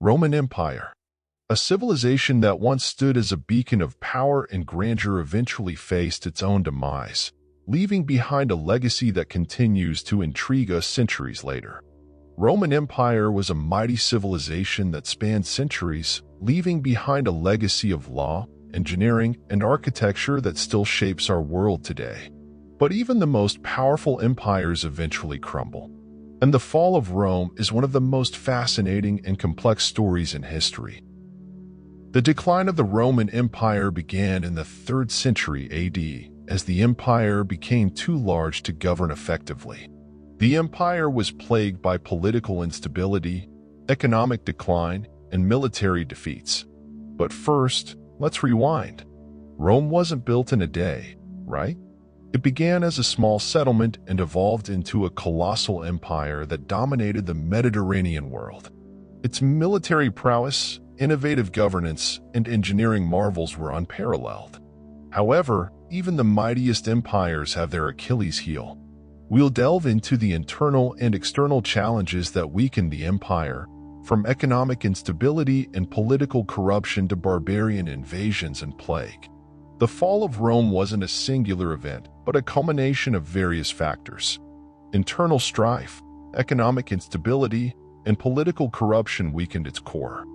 Roman Empire. A civilization that once stood as a beacon of power and grandeur eventually faced its own demise, leaving behind a legacy that continues to intrigue us centuries later. Roman Empire was a mighty civilization that spanned centuries, leaving behind a legacy of law, engineering, and architecture that still shapes our world today. But even the most powerful empires eventually crumble. And the fall of Rome is one of the most fascinating and complex stories in history. The decline of the Roman Empire began in the 3rd century AD as the empire became too large to govern effectively. The empire was plagued by political instability, economic decline, and military defeats. But first, let's rewind. Rome wasn't built in a day, right? It began as a small settlement and evolved into a colossal empire that dominated the Mediterranean world. Its military prowess, innovative governance, and engineering marvels were unparalleled. However, even the mightiest empires have their Achilles heel. We'll delve into the internal and external challenges that weakened the empire, from economic instability and political corruption to barbarian invasions and plague. The fall of Rome wasn't a singular event, but a culmination of various factors. Internal strife, economic instability, and political corruption weakened its core.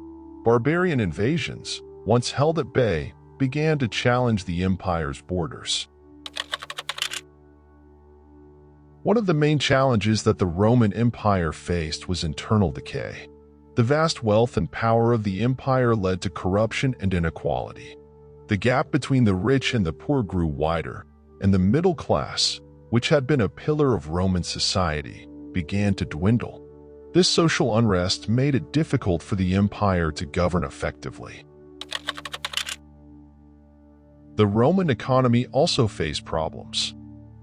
Barbarian invasions, once held at bay, began to challenge the empire's borders. One of the main challenges that the Roman Empire faced was internal decay. The vast wealth and power of the empire led to corruption and inequality. The gap between the rich and the poor grew wider, and the middle class, which had been a pillar of Roman society, began to dwindle. This social unrest made it difficult for the empire to govern effectively. The Roman economy also faced problems.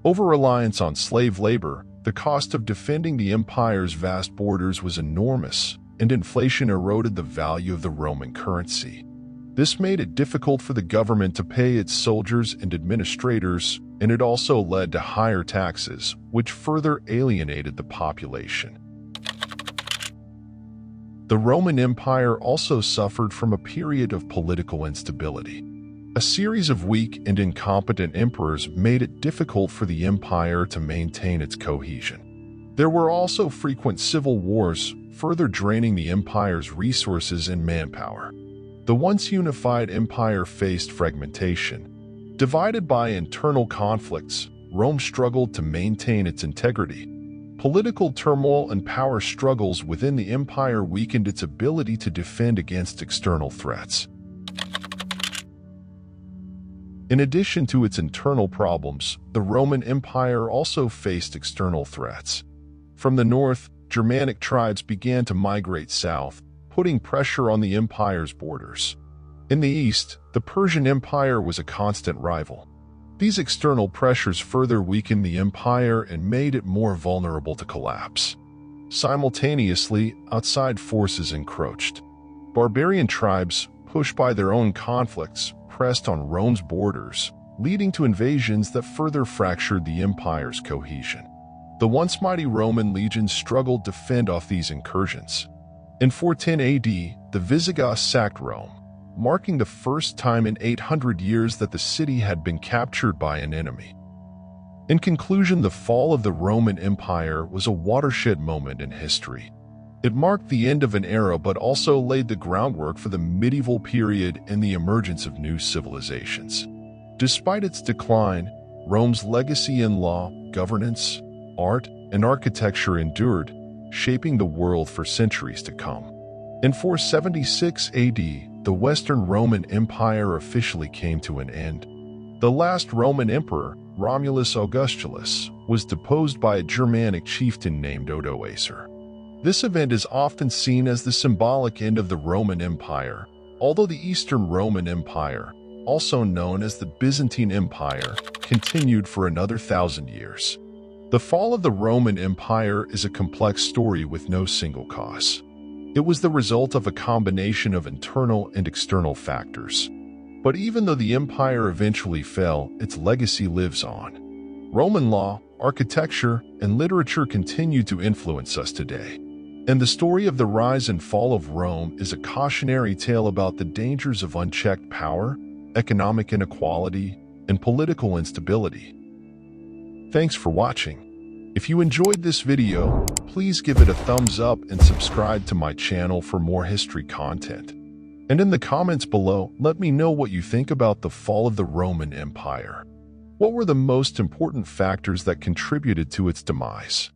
Over-reliance on slave labor, the cost of defending the empire's vast borders was enormous, and inflation eroded the value of the Roman currency. This made it difficult for the government to pay its soldiers and administrators, and it also led to higher taxes, which further alienated the population. The Roman Empire also suffered from a period of political instability. A series of weak and incompetent emperors made it difficult for the empire to maintain its cohesion. There were also frequent civil wars, further draining the empire's resources and manpower. The once unified empire faced fragmentation. Divided by internal conflicts, Rome struggled to maintain its integrity. Political turmoil and power struggles within the empire weakened its ability to defend against external threats. In addition to its internal problems, the Roman Empire also faced external threats. From the north, Germanic tribes began to migrate south, putting pressure on the empire's borders. In the east, the Persian Empire was a constant rival. These external pressures further weakened the empire and made it more vulnerable to collapse. Simultaneously, outside forces encroached. Barbarian tribes, pushed by their own conflicts, pressed on Rome's borders, leading to invasions that further fractured the empire's cohesion. The once mighty Roman legions struggled to fend off these incursions. In 410 AD, the Visigoths sacked Rome, marking the first time in 800 years that the city had been captured by an enemy. In conclusion, the fall of the Roman Empire was a watershed moment in history. It marked the end of an era but also laid the groundwork for the medieval period and the emergence of new civilizations. Despite its decline, Rome's legacy in law, governance, art, and architecture endured, shaping the world for centuries to come. In 476 AD, the Western Roman Empire officially came to an end. The last Roman emperor, Romulus Augustulus, was deposed by a Germanic chieftain named Odoacer. This event is often seen as the symbolic end of the Roman Empire, although the Eastern Roman Empire, also known as the Byzantine Empire, continued for another 1,000 years. The fall of the Roman Empire is a complex story with no single cause. It was the result of a combination of internal and external factors. But even though the empire eventually fell, its legacy lives on. Roman law, architecture, and literature continue to influence us today. And the story of the rise and fall of Rome is a cautionary tale about the dangers of unchecked power, economic inequality, and political instability. Thanks for watching. If you enjoyed this video, please give it a thumbs up and subscribe to my channel for more history content. And in the comments below, let me know what you think about the fall of the Roman Empire. What were the most important factors that contributed to its demise?